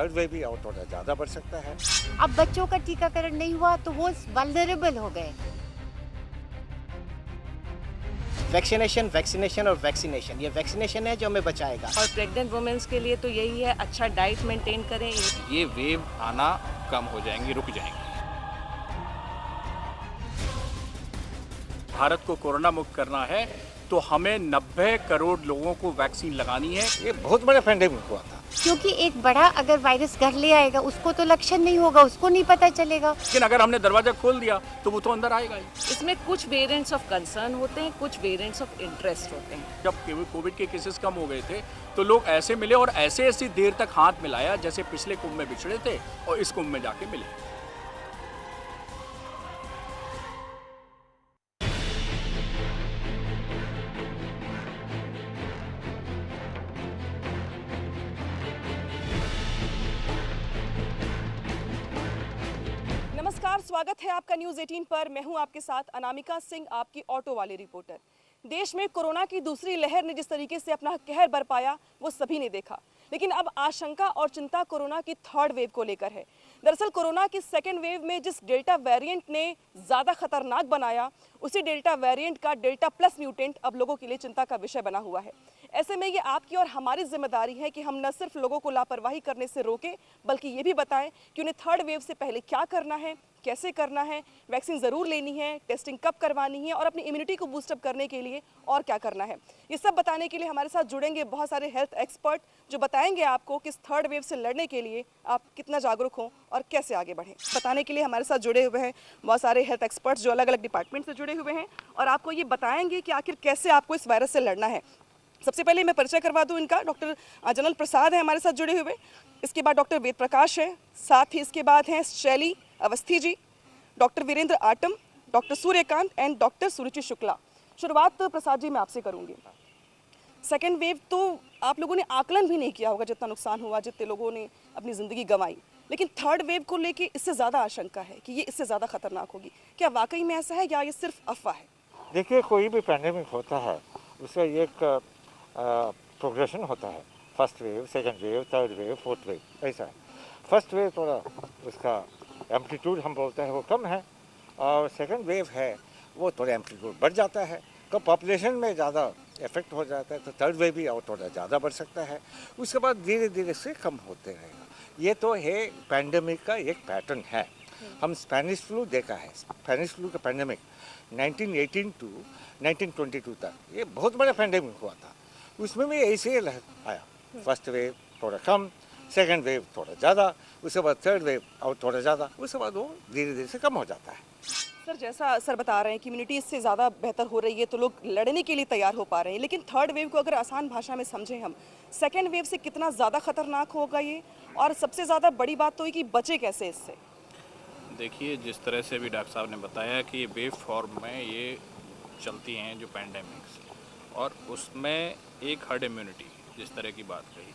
Third wave भी और थोड़ा ज़्यादा बढ़ सकता है। अब बच्चों का टीकाकरण नहीं हुआ तो वो वल्नरेबल हो गए। वैक्सीनेशन वैक्सीनेशन और वैक्सीनेशन, ये वैक्सीनेशन है जो हमें बचाएगा। और प्रेग्नेंट वुमेन्स के लिए तो यही है, अच्छा डाइट मेंटेन करें। ये वेव आना कम हो जाएंगी, रुक जाएंगी। भारत को कोरोना मुक्त करना है तो हमें 90 करोड़ लोगों को वैक्सीन लगानी है। ये बहुत बड़ा पेंडेमिक हुआ था। क्योंकि एक बड़ा अगर वायरस घर ले आएगा उसको तो लक्षण नहीं होगा, उसको नहीं पता चलेगा। लेकिन अगर हमने दरवाजा खोल दिया तो वो तो अंदर आएगा ही। इसमें कुछ वेरिएंट्स ऑफ कंसर्न होते हैं, कुछ वेरिएंट्स ऑफ इंटरेस्ट होते हैं। जब कोविड के केसेस कम हो गए थे तो लोग ऐसे मिले और ऐसे ऐसी देर तक हाथ मिलाया जैसे पिछले कुंभ में बिछड़े थे और इस कुंभ में जाके मिले। नमस्कार, स्वागत है आपका न्यूज़ 18 पर। मैं हूं आपके साथ अनामिका सिंह, आपकी ऑटो वाली रिपोर्टर। देश में कोरोना की दूसरी लहर ने जिस तरीके से अपना कहर बरपाया वो सभी ने देखा, लेकिन अब आशंका और चिंता कोरोना की थर्ड वेव को लेकर है। दरअसल कोरोना की सेकेंड वेव में जिस डेल्टा वेरिएंट ने ज़्यादा खतरनाक बनाया, उसी डेल्टा वेरिएंट का डेल्टा प्लस म्यूटेंट अब लोगों के लिए चिंता का विषय बना हुआ है। ऐसे में ये आपकी और हमारी जिम्मेदारी है कि हम न सिर्फ लोगों को लापरवाही करने से रोकें, बल्कि ये भी बताएं कि उन्हें थर्ड वेव से पहले क्या करना है, कैसे करना है, वैक्सीन ज़रूर लेनी है, टेस्टिंग कब करवानी है और अपनी इम्यूनिटी को बूस्टअप करने के लिए और क्या करना है। ये सब बताने के लिए हमारे साथ जुड़ेंगे बहुत सारे हेल्थ एक्सपर्ट जो बताएंगे आपको कि इस थर्ड वेव से लड़ने के लिए आप कितना जागरूक हों और कैसे आगे बढ़ें। बताने के लिए हमारे साथ जुड़े हुए हैं बहुत सारे हेल्थ एक्सपर्ट्स जो अलग अलग डिपार्टमेंट से जुड़े हुए हैं और आपको ये बताएंगे कि आखिर कैसे आपको इस वायरस से लड़ना है। सबसे पहले मैं परिचय करवा दूं इनका। डॉक्टर जनरल प्रसाद है हमारे साथ जुड़े हुए, इसके बाद डॉक्टर वेद प्रकाश है, साथ ही इसके बाद हैं Shaili Awasthi ji, doctor Virendra Atam, doctor Suryakant and doctor Suruchi Shukla. शुरुआत प्रसाद जी मैं आपसे करूंगी। सेकेंड वेव तो आप लोगों ने आकलन भी नहीं किया होगा जितना नुकसान हुआ, जितने लोगों ने अपनी ज़िंदगी गंवाई, लेकिन थर्ड वेव को लेके इससे ज़्यादा आशंका है कि ये इससे ज़्यादा खतरनाक होगी। क्या वाकई में ऐसा है या ये सिर्फ अफवाह है? देखिए, कोई भी पेंडेमिक होता है उसका एक प्रोग्रेशन होता है। First wave, second wave, third wave, fourth wave, ऐसा है। फर्स्ट वेव थोड़ा उसका एम्पलीट्यूड हम बोलते हैं वो कम है और सेकंड वेव है वो थोड़ा एम्पलीट्यूड बढ़ जाता है। तो पॉपुलेशन में ज़्यादा इफेक्ट हो जाता है तो थर्ड वेव भी और थोड़ा ज़्यादा बढ़ सकता है। उसके बाद धीरे धीरे से कम होते रहेगा। ये तो है पैंडमिक का एक पैटर्न है। हम स्पेनिश फ्लू देखा है, स्पेनिश फ्लू का पैंडमिक 1918 टू 1922 तक ये बहुत बड़ा पैंडमिक हुआ था। उसमें भी ऐसे ही आया, फर्स्ट वेव थोड़ा कम, सेकंड वेव थोड़ा ज़्यादा, उसके बाद थर्ड वेव और थोड़ा ज़्यादा, उसके बाद वो धीरे धीरे से कम हो जाता है। सर, जैसा सर बता रहे हैं कि इम्यूनिटी इससे ज़्यादा बेहतर हो रही है तो लोग लड़ने के लिए तैयार हो पा रहे हैं, लेकिन थर्ड वेव को अगर आसान भाषा में समझें हम, सेकेंड वेव से कितना ज़्यादा खतरनाक होगा ये, और सबसे ज़्यादा बड़ी बात तो ये कि बचे कैसे इससे? देखिए, जिस तरह से भी डॉक्टर साहब ने बताया कि ये वेव फॉर्म में ये चलती हैं जो पैंडेमिक्स, और उसमें एक हर्ड इम्यूनिटी जिस तरह की बात कही,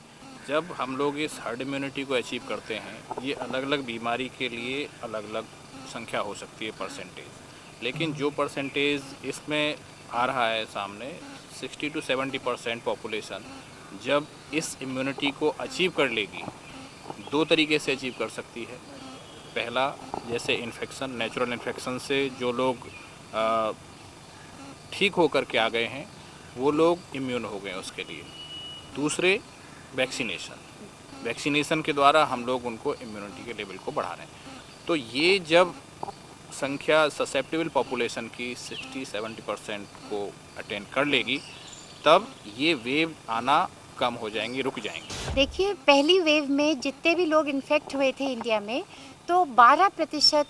जब हम लोग इस हर्ड इम्यूनिटी को अचीव करते हैं, ये अलग अलग बीमारी के लिए अलग अलग संख्या हो सकती है परसेंटेज, लेकिन जो परसेंटेज इसमें आ रहा है सामने 60 to 70% पॉपुलेशन जब इस इम्यूनिटी को अचीव कर लेगी, दो तरीके से अचीव कर सकती है। पहला, जैसे इन्फेक्शन, नेचुरल इन्फेक्शन से जो लोग ठीक होकर के आ गए हैं वो लोग इम्यून हो गए उसके लिए। दूसरे, वैक्सीनेशन के द्वारा हम लोग उनको इम्यूनिटी के लेवल को बढ़ा रहे हैं। तो ये जब संख्या ससेप्टेबल पॉपुलेशन की 60-70% को अटेंड कर लेगी, तब ये वेव आना कम हो जाएंगी, रुक जाएंगी। देखिए, पहली वेव में जितने भी लोग इन्फेक्ट हुए थे इंडिया में तो 12%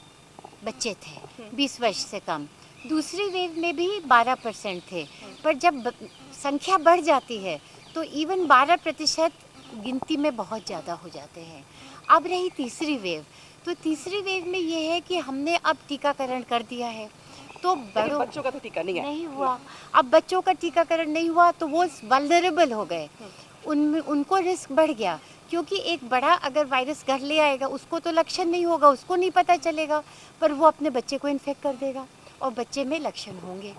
बच्चे थे 20 वर्ष से कम। दूसरी वेव में भी 12% थे, पर जब संख्या बढ़ जाती है तो इवन 12% गिनती में बहुत ज़्यादा हो जाते हैं। अब रही तीसरी वेव, तो तीसरी वेव में ये है कि हमने अब टीकाकरण कर दिया है तो बच्चों का तो टीका नहीं हुआ। अब बच्चों का टीकाकरण नहीं हुआ तो वो वल्नरेबल हो गए, उनको रिस्क बढ़ गया, क्योंकि एक बड़ा अगर वायरस घर ले आएगा उसको तो लक्षण नहीं होगा, उसको नहीं पता चलेगा, पर वो अपने बच्चे को इन्फेक्ट कर देगा और बच्चे में लक्षण होंगे।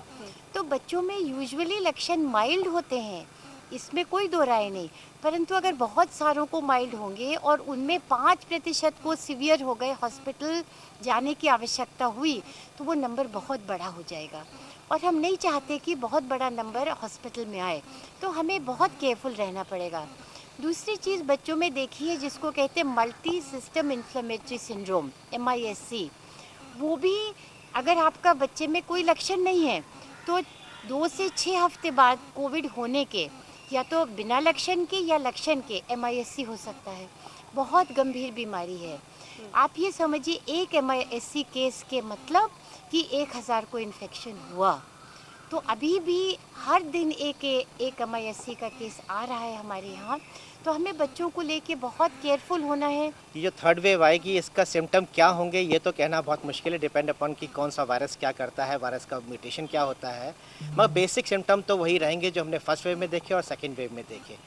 तो बच्चों में यूजुअली लक्षण माइल्ड होते हैं, इसमें कोई दो राय नहीं, परंतु अगर बहुत सारों को माइल्ड होंगे और उनमें 5% को सीवियर हो गए, हॉस्पिटल जाने की आवश्यकता हुई, तो वो नंबर बहुत बड़ा हो जाएगा और हम नहीं चाहते कि बहुत बड़ा नंबर हॉस्पिटल में आए, तो हमें बहुत केयरफुल रहना पड़ेगा। दूसरी चीज़ बच्चों में देखी है जिसको कहते हैं multi system inflammatory syndrome, MISC। वो भी अगर आपका बच्चे में कोई लक्षण नहीं है तो 2 से 6 हफ्ते बाद कोविड होने के, या तो बिना लक्षण के या लक्षण के, MISC हो सकता है। बहुत गंभीर बीमारी है। आप ये समझिए, एक MISC केस के मतलब कि 1000 को इन्फेक्शन हुआ। तो अभी भी हर दिन एक MISC का केस आ रहा है हमारे यहाँ, तो हमें बच्चों को लेके बहुत केयरफुल होना है। ये जो थर्ड वेव आएगी इसका सिम्टम क्या होंगे ये तो कहना बहुत मुश्किल है, डिपेंड अपॉन कि कौन सा वायरस क्या करता है, वायरस का म्यूटेशन क्या होता है, मगर बेसिक सिम्टम तो वही रहेंगे जो हमने फर्स्ट वेव में देखे और सेकेंड वेव में देखे।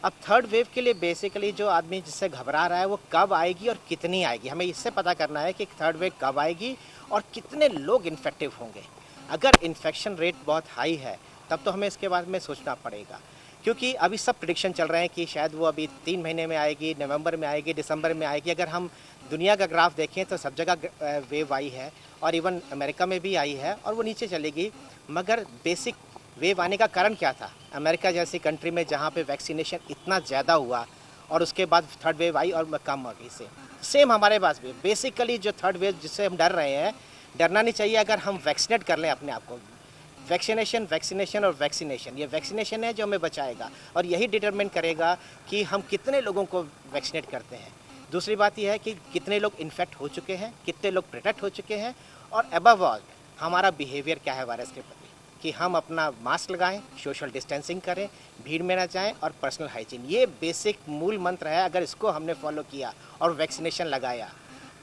अब थर्ड वेव के लिए बेसिकली जो आदमी जिससे घबरा रहा है वो कब आएगी और कितनी आएगी, हमें इससे पता करना है कि थर्ड वेव कब आएगी और कितने लोग इन्फेक्टिव होंगे। अगर इन्फेक्शन रेट बहुत हाई है तब तो हमें इसके बारे में सोचना पड़ेगा, क्योंकि अभी सब प्रेडिक्शन चल रहे हैं कि शायद वो अभी 3 महीने में आएगी, नवंबर में आएगी, दिसंबर में आएगी। अगर हम दुनिया का ग्राफ देखें तो सब जगह वेव आई है और इवन अमेरिका में भी आई है और वो नीचे चलेगी। मगर बेसिक वेव आने का कारण क्या था? अमेरिका जैसी कंट्री में जहाँ पे वैक्सीनेशन इतना ज़्यादा हुआ और उसके बाद थर्ड वेव आई और कम हो गई। सेम हमारे पास भी बेसिकली जो थर्ड वेव जिससे हम डर रहे हैं, डरना नहीं चाहिए अगर हम वैक्सीनेट कर लें अपने आप को। वैक्सीनेशन और वैक्सीनेशन, ये वैक्सीनेशन है जो हमें बचाएगा और यही डिटरमिन करेगा कि हम कितने लोगों को वैक्सीनेट करते हैं। दूसरी बात यह है कि कितने लोग इन्फेक्ट हो चुके हैं, कितने लोग प्रोटेक्ट हो चुके हैं और अबव ऑल हमारा बिहेवियर क्या है वायरस के प्रति, कि हम अपना मास्क लगाएं, सोशल डिस्टेंसिंग करें, भीड़ में ना जाएं और पर्सनल हाइजीन। ये बेसिक मूल मंत्र है। अगर इसको हमने फॉलो किया और वैक्सीनेशन लगाया,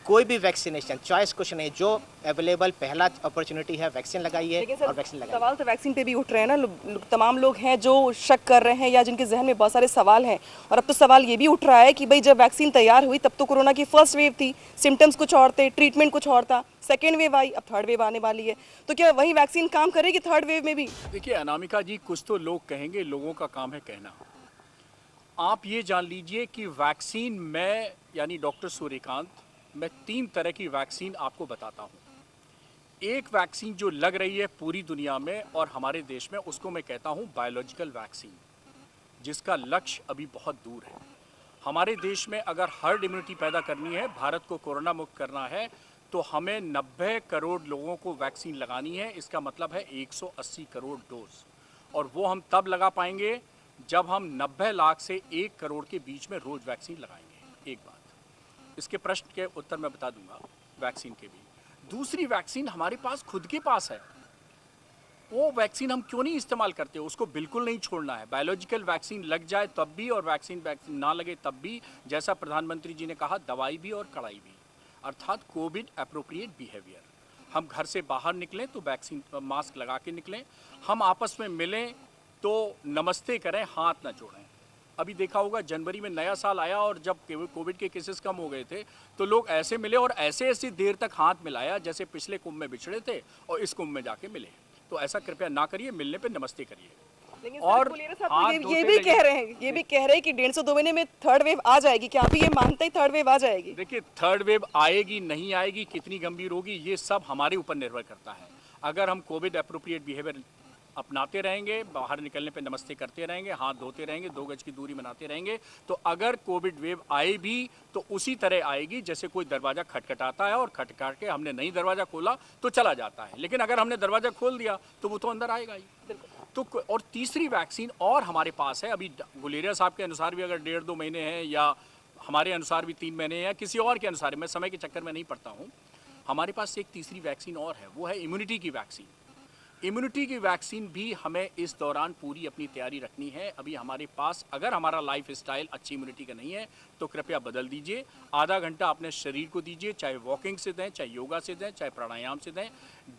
कोई भी वैक्सीनेशन चॉइस कुछ नहीं, जो अवेलेबल पहला अपॉर्चुनिटी है वैक्सीन लगाइए और वैक्सीन लगाइए। सवाल तो वैक्सीन पे भी उठ रहे हैं ना, तमाम लोग हैं जो शक कर रहे हैं या जिनके जहन में बहुत सारे सवाल हैं। और अब तो सवाल ये भी उठ रहा है कि भाई जब वैक्सीन तैयार हुई तब तो कोरोना की फर्स्ट वेव थी, सिम्टम्स कुछ और थे, ट्रीटमेंट कुछ और था, सेकेंड वेव आई, अब थर्ड वेव आने वाली है, तो क्या वही वैक्सीन काम करेगी थर्ड वेव में भी? देखिए अनामिका जी, कुछ तो लोग कहेंगे, लोगों का काम है कहना। आप ये जान लीजिए कि वैक्सीन में, यानी डॉक्टर सूर्यकांत, मैं 3 तरह की वैक्सीन आपको बताता हूँ। एक वैक्सीन जो लग रही है पूरी दुनिया में और हमारे देश में, उसको मैं कहता हूँ बायोलॉजिकल वैक्सीन, जिसका लक्ष्य अभी बहुत दूर है। हमारे देश में अगर हर्ड इम्यूनिटी पैदा करनी है, भारत को कोरोना मुक्त करना है, तो हमें 90 करोड़ लोगों को वैक्सीन लगानी है। इसका मतलब है 180 करोड़ डोज, और वो हम तब लगा पाएंगे जब हम 90 लाख से 1 करोड़ के बीच में रोज वैक्सीन लगाएंगे। एक बात, इसके प्रश्न के उत्तर मैं बता दूंगा वैक्सीन के भी। दूसरी वैक्सीन हमारे पास खुद के पास है, वो वैक्सीन हम क्यों नहीं इस्तेमाल करते? उसको बिल्कुल नहीं छोड़ना है। बायोलॉजिकल वैक्सीन लग जाए तब भी और वैक्सीन ना लगे तब भी, जैसा प्रधानमंत्री जी ने कहा, दवाई भी और कड़ाई भी, अर्थात कोविड एप्रोप्रिएट बिहेवियर। हम घर से बाहर निकलें तो वैक्सीन मास्क लगा के निकलें, हम आपस में मिलें तो नमस्ते करें, हाथ ना जोड़ें। अभी देखा होगा जनवरी में नया साल आया और जब कोविड के केसेस कम हो गए थे तो लोग ऐसे मिले और ऐसे देर तक हाथ मिलाया जैसे पिछले कुंभ में बिछड़े थे और इस कुंभ में जाके मिले। तो ऐसा कृपया ना करिए, मिलने पे नमस्ते करिए। लेकिन और ये भी कह रहे हैं कि 150-2 महीने में थर्ड वेव आ जाएगी। क्या आप ये मानते हैं थर्ड वेव आ जाएगी? देखिए, थर्ड वेव आएगी नहीं आएगी, कितनी गंभीर होगी, ये सब हमारे ऊपर निर्भर करता है। अगर हम कोविड एप्रोप्रिएट बिहेवियर अपनाते रहेंगे, बाहर निकलने पे नमस्ते करते रहेंगे, हाथ धोते रहेंगे, 2 गज की दूरी बनाते रहेंगे, तो अगर कोविड वेव आए भी तो उसी तरह आएगी जैसे कोई दरवाज़ा खटखटाता है और खटखट के हमने नहीं दरवाज़ा खोला तो चला जाता है, लेकिन अगर हमने दरवाज़ा खोल दिया तो वो तो अंदर आएगा ही। तो और तीसरी वैक्सीन और हमारे पास है, अभी गुलेरिया साहब के अनुसार भी अगर 1.5-2 महीने हैं, या हमारे अनुसार भी 3 महीने हैं, या किसी और के अनुसार, मैं समय के चक्कर में नहीं पड़ता हूँ। हमारे पास एक तीसरी वैक्सीन और है, वो है इम्यूनिटी की वैक्सीन। इम्यूनिटी की वैक्सीन भी हमें इस दौरान पूरी अपनी तैयारी रखनी है। अभी हमारे पास, अगर हमारा लाइफ स्टाइल अच्छी इम्यूनिटी का नहीं है तो कृपया बदल दीजिए। आधा घंटा अपने शरीर को दीजिए, चाहे वॉकिंग से दें, चाहे योगा से दें, चाहे प्राणायाम से दें।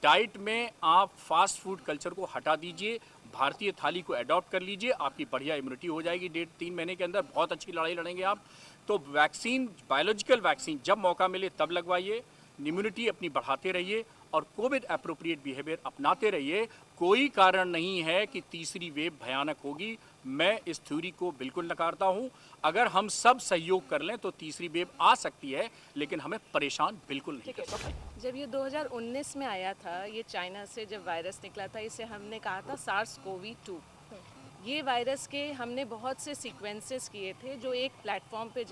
डाइट में आप फास्ट फूड कल्चर को हटा दीजिए, भारतीय थाली को अडॉप्ट कर लीजिए, आपकी बढ़िया इम्यूनिटी हो जाएगी। 1.5-3 महीने के अंदर बहुत अच्छी लड़ाई लड़ेंगे आप। तो वैक्सीन, बायोलॉजिकल वैक्सीन जब मौका मिले तब लगवाइए, इम्यूनिटी अपनी बढ़ाते रहिए और कोविड अप्रोप्रिएट बिहेवियर अपनाते रहिए। कोई कारण नहीं है कि तीसरी वेव भयानक होगी। मैं इस थ्योरी को बिल्कुल नकारता हूं। अगर हम सब सहयोग कर लें तो तीसरी वेव आ सकती है, लेकिन हमें परेशान बिल्कुल नहीं कर सकते। जब ये 2019 में आया था, ये चाइना से जब वायरस निकला था, इसे हमने कहा था SARS-CoV-2। ये वायरस के हमने बहुत से सीक्वेंसेस किए थे जो एक प्लेटफॉर्म पे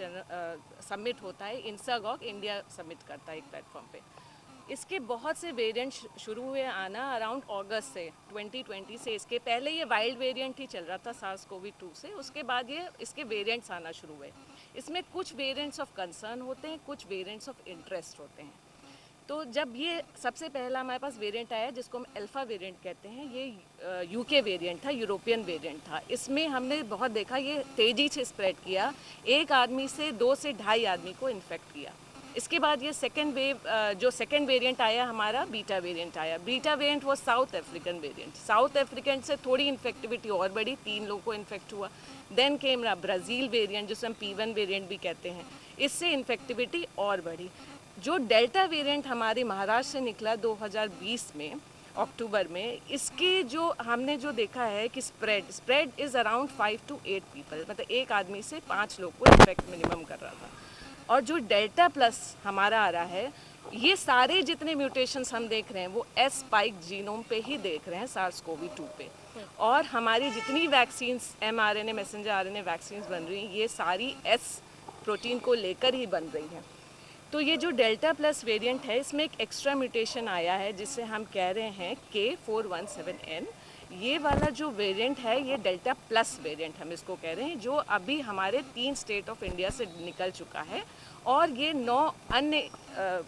सबमिट होता है। इंसागॉग इंडिया सबमिट करता है एक प्लेटफॉर्म पे। इसके बहुत से वेरिएंट शुरू हुए आना अराउंड अगस्त से 2020 से। इसके पहले ये वाइल्ड वेरिएंट ही चल रहा था SARS-CoV-2 से, उसके बाद ये इसके वेरिएंट्स आना शुरू हुए। इसमें कुछ वेरिएंट्स ऑफ कंसर्न होते हैं, कुछ वेरिएंट्स ऑफ इंटरेस्ट होते हैं। तो जब ये सबसे पहला हमारे पास वेरिएंट आया जिसको हम अल्फ़ा वेरिएंट कहते हैं, ये यूके वेरिएंट था, यूरोपियन वेरिएंट था। इसमें हमने बहुत देखा ये तेज़ी से स्प्रेड किया, एक आदमी से 2 से 2.5 आदमी को इन्फेक्ट किया। इसके बाद ये सेकेंड वेव जो सेकेंड वेरिएंट आया हमारा बीटा वेरिएंट आया। बीटा वेरिएंट वो south African variant. South African से थोड़ी इन्फेक्टिविटी और बढ़ी, 3 लोगों को इन्फेक्ट हुआ। देन केम ब्राज़ील वेरिएंट जिसे हम P1 वेरिएंट भी कहते हैं, इससे इन्फेक्टिविटी और बढ़ी। जो डेल्टा वेरिएंट हमारे महाराष्ट्र से निकला 2020 में अक्टूबर में, इसके जो हमने जो देखा है कि spread is around 5 to 8 people, मतलब एक आदमी से 5 लोग को इन्फेक्ट मिनिमम कर रहा था। और जो डेल्टा प्लस हमारा आ रहा है, ये सारे जितने म्यूटेशंस हम देख रहे हैं वो एस स्पाइक जीनोम पे ही देख रहे हैं, SARS-CoV-2 पे। और हमारी जितनी vaccines mRNA messenger RNA vaccines बन रही हैं, ये सारी एस प्रोटीन को लेकर ही बन रही हैं। तो ये जो डेल्टा प्लस वेरिएंट है, इसमें एक एक्स्ट्रा म्यूटेशन आया है जिसे हम कह रहे हैं K417N। ये वाला जो वेरिएंट है ये डेल्टा प्लस वेरिएंट हम इसको कह रहे हैं, जो अभी हमारे 3 स्टेट ऑफ इंडिया से निकल चुका है और ये 9 अन्य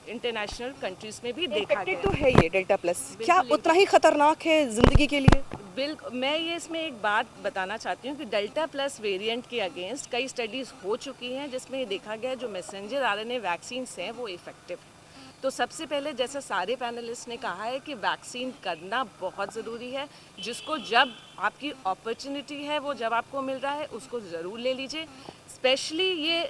इंटरनेशनल कंट्रीज़ में भी देखा गया। तो है ये डेल्टा प्लस, क्या उतना ही खतरनाक है ज़िंदगी के लिए? बिल्कुल। मैं ये इसमें एक बात बताना चाहती हूँ कि डेल्टा प्लस वेरिएंट के अगेंस्ट कई स्टडीज़ हो चुकी हैं जिसमें ये देखा गया जो मैसेंजर RNA वैक्सीन्स हैं वो इफ़ेक्टिव हैं। तो सबसे पहले जैसे सारे पैनलिस्ट ने कहा है कि वैक्सीन करना बहुत ज़रूरी है। जिसको जब आपकी अपॉर्चुनिटी है, वो जब आपको मिल रहा है उसको ज़रूर ले लीजिए। स्पेशली ये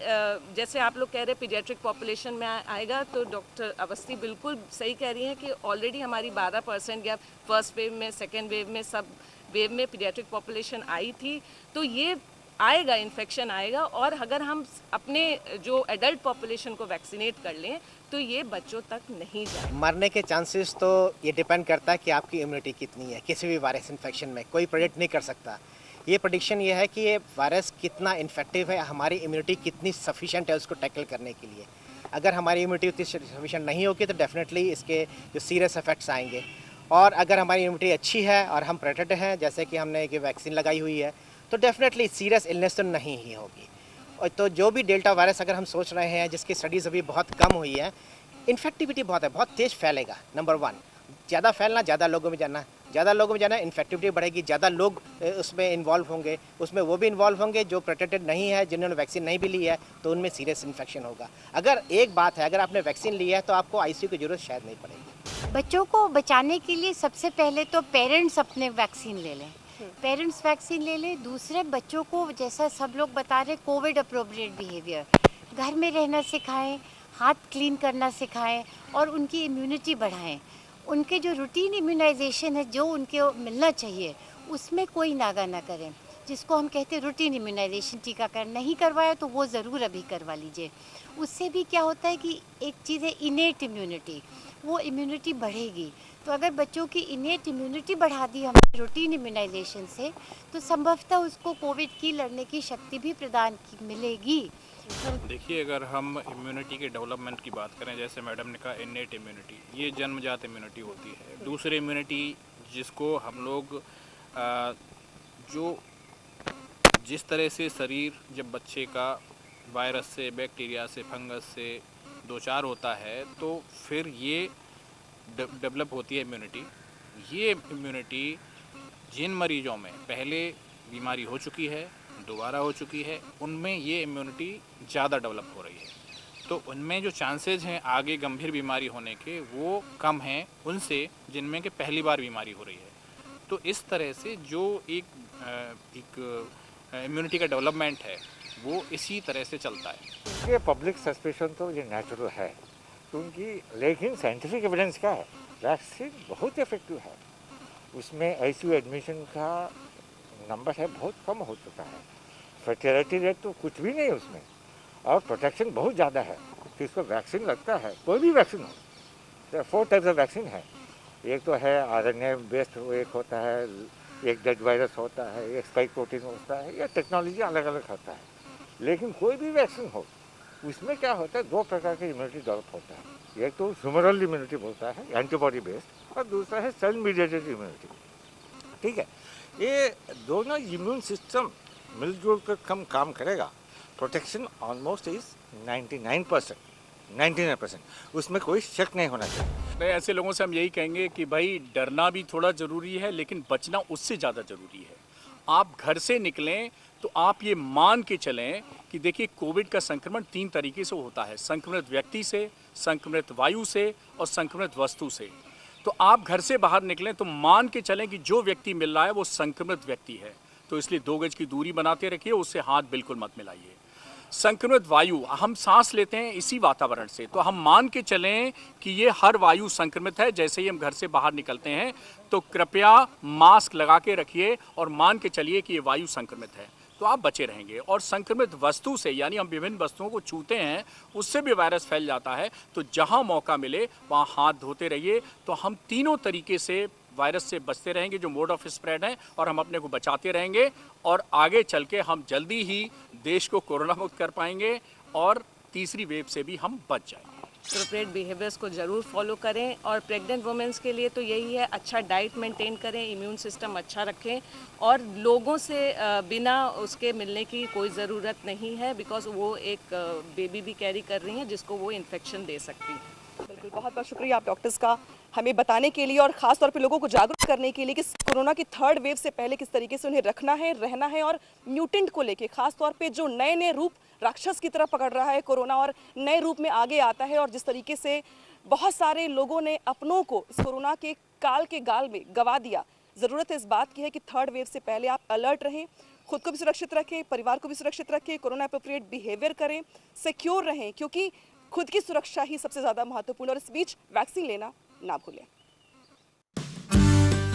जैसे आप लोग कह रहे हैं पीडियाट्रिक पॉपुलेशन में आएगा, तो डॉक्टर अवस्थी बिल्कुल सही कह रही हैं कि ऑलरेडी हमारी 12% या फर्स्ट वेव में, सेकेंड वेव में, सब वेव में पीडियाट्रिक पॉपुलेशन आई थी। तो ये आएगा, इन्फेक्शन आएगा। और अगर हम अपने जो एडल्ट पॉपुलेशन को वैक्सीनेट कर लें तो ये बच्चों तक नहीं जाए। मरने के चांसेस तो ये डिपेंड करता है कि आपकी इम्यूनिटी कितनी है। किसी भी वायरस इन्फेक्शन में कोई प्रेडिक्ट नहीं कर सकता। ये प्रेडिक्शन ये है कि ये वायरस कितना इन्फेक्टिव है, हमारी इम्यूनिटी कितनी सफिशिएंट है उसको टैकल करने के लिए। अगर हमारी इम्यूनिटी उतनी सफिशिएंट नहीं होगी तो डेफिनेटली इसके जो सीरियस इफेक्ट्स आएंगे। और अगर हमारी इम्यूनिटी अच्छी है और हम प्रोटेक्टेड हैं, जैसे कि हमने एक वैक्सीन लगाई हुई है, तो डेफिनेटली सीरियस इलनेस तो नहीं ही होगी। और तो जो भी डेल्टा वायरस अगर हम सोच रहे हैं, जिसकी स्टडीज़ अभी बहुत कम हुई है, इन्फेक्टिविटी बहुत है, बहुत तेज़ फैलेगा। नंबर 1, ज़्यादा फैलना, ज़्यादा लोगों में जाना, ज़्यादा लोगों में जाना, इन्फेक्टिविटी बढ़ेगी, ज़्यादा लोग उसमें इन्वॉल्व होंगे, उसमें वो भी इन्वॉल्व होंगे जो प्रोटेक्टेड नहीं है, जिन्होंने वैक्सीन नहीं भी ली है, तो उनमें सीरियस इन्फेक्शन होगा। अगर एक बात है, अगर आपने वैक्सीन ली है तो आपको ICU की ज़रूरत शायद नहीं पड़ेगी। बच्चों को बचाने के लिए सबसे पहले तो पेरेंट्स अपने वैक्सीन ले लें, पेरेंट्स वैक्सीन ले लें। दूसरे बच्चों को, जैसा सब लोग बता रहे, कोविड अप्रोप्रिएट बिहेवियर, घर में रहना सिखाएं, हाथ क्लीन करना सिखाएं और उनकी इम्यूनिटी बढ़ाएं। उनके जो रूटीन इम्यूनाइजेशन है जो उनको मिलना चाहिए, उसमें कोई नागा ना करें। जिसको हम कहते हैं रूटीन इम्यूनाइजेशन, टीकाकरण नहीं करवाया तो वो ज़रूर अभी करवा लीजिए। उससे भी क्या होता है कि एक चीज़ है इनेट इम्यूनिटी, वो इम्यूनिटी बढ़ेगी। तो अगर बच्चों की इनेट इम्यूनिटी बढ़ा दी हमने रूटीन इम्यूनाइजेशन से, तो संभवतः उसको कोविड की लड़ने की शक्ति भी प्रदान मिलेगी। देखिए, अगर हम इम्यूनिटी के डेवलपमेंट की बात करें, जैसे मैडम ने कहा इनेट इम्यूनिटी, ये जन्मजात इम्यूनिटी होती है। दूसरी इम्यूनिटी जिसको हम लोग जो जिस तरह से शरीर जब बच्चे का वायरस से, बैक्टीरिया से, फंगस से दो चार होता है, तो फिर ये डेवलप होती है इम्यूनिटी। ये इम्यूनिटी जिन मरीजों में पहले बीमारी हो चुकी है, दोबारा हो चुकी है, उनमें ये इम्यूनिटी ज़्यादा डेवलप हो रही है। तो उनमें जो चांसेस हैं आगे गंभीर बीमारी होने के, वो कम हैं उनसे जिनमें कि पहली बार बीमारी हो रही है। तो इस तरह से जो एक इम्यूनिटी का डेवलपमेंट है वो इसी तरह से चलता है। ये पब्लिक सस्पेशन तो ये नेचुरल है, क्योंकि लेकिन साइंटिफिक एविडेंस क्या है वैक्सीन बहुत इफेक्टिव है, उसमें आईसीयू एडमिशन का नंबर है बहुत कम हो चुका है, फर्टिलिटी रेट तो कुछ भी नहीं उसमें, और प्रोटेक्शन बहुत ज़्यादा है। किसको वैक्सीन लगता है, कोई भी वैक्सीन हो, तो 4 टाइप्स ऑफ वैक्सीन है। एक तो है आरएनए बेस्ड, एक होता है, एक डेड वायरस होता है, एक स्पाइक प्रोटीन होता है, ये टेक्नोलॉजी अलग अलग होता है। लेकिन कोई भी वैक्सीन हो उसमें क्या होता है, 2 प्रकार की इम्यूनिटी डेवलप होता है। एक तो ह्यूमरल इम्यूनिटी बोलता है, एंटीबॉडी बेस्ड, और दूसरा है सेल मीडिएटेड इम्यूनिटी। ठीक है, ये दोनों इम्यून सिस्टम मिलजुल कर कम काम करेगा। प्रोटेक्शन ऑलमोस्ट इज 99%, उसमें कोई शक नहीं होना चाहिए। नहीं, ऐसे लोगों से हम यही कहेंगे कि भाई डरना भी थोड़ा ज़रूरी है, लेकिन बचना उससे ज़्यादा ज़रूरी है। आप घर से निकलें तो आप ये मान के चलें कि देखिए कोविड का संक्रमण 3 तरीके से होता है, संक्रमित व्यक्ति से, संक्रमित वायु से और संक्रमित वस्तु से। तो आप घर से बाहर निकलें तो मान के चलें कि जो व्यक्ति मिल रहा है वो संक्रमित व्यक्ति है, तो इसलिए 2 गज की दूरी बनाते रखिए, उससे हाथ बिल्कुल मत मिलाइए। संक्रमित वायु, हम सांस लेते हैं इसी वातावरण से, तो हम मान के चलें कि ये हर वायु संक्रमित है। जैसे ही हम घर से बाहर निकलते हैं तो कृपया मास्क लगा के रखिए और मान के चलिए कि ये वायु संक्रमित है, तो आप बचे रहेंगे। और संक्रमित वस्तु से, यानी हम विभिन्न वस्तुओं को छूते हैं, उससे भी वायरस फैल जाता है, तो जहां मौका मिले वहां हाथ धोते रहिए। तो हम तीनों तरीके से वायरस से बचते रहेंगे, जो मोड ऑफ स्प्रेड है, और हम अपने को बचाते रहेंगे, और आगे चल के हम जल्दी ही देश को कोरोना मुक्त कर पाएंगे और तीसरी वेव से भी हम बच जाएंगे। एप्रोप्रिएट बिहेवियर्स को ज़रूर फॉलो करें, और प्रेग्नेंट वुमेंस के लिए तो यही है, अच्छा डाइट मेंटेन करें, इम्यून सिस्टम अच्छा रखें, और लोगों से बिना उसके मिलने की कोई ज़रूरत नहीं है, बिकॉज वो एक बेबी भी कैरी कर रही हैं जिसको वो इन्फेक्शन दे सकती हैं। बिल्कुल, बहुत बहुत शुक्रिया आप डॉक्टर्स का हमें बताने के लिए और ख़ास तौर पे लोगों को जागरूक करने के लिए कि कोरोना की 3rd वेव से पहले किस तरीके से उन्हें रखना है, रहना है, और म्यूटेंट को लेके ख़ास तौर पे जो नए नए रूप राक्षस की तरह पकड़ रहा है कोरोना, और नए रूप में आगे आता है, और जिस तरीके से बहुत सारे लोगों ने अपनों को इस कोरोना के काल के गाल में गंवा दिया। ज़रूरत इस बात की है कि 3rd वेव से पहले आप अलर्ट रहें, खुद को भी सुरक्षित रखें, परिवार को भी सुरक्षित रखें, कोरोना एप्रोप्रिएट बिहेवियर करें, सिक्योर रहें, क्योंकि खुद की सुरक्षा ही सबसे ज़्यादा महत्वपूर्ण, और इस बीच वैक्सीन लेना ना भूलें।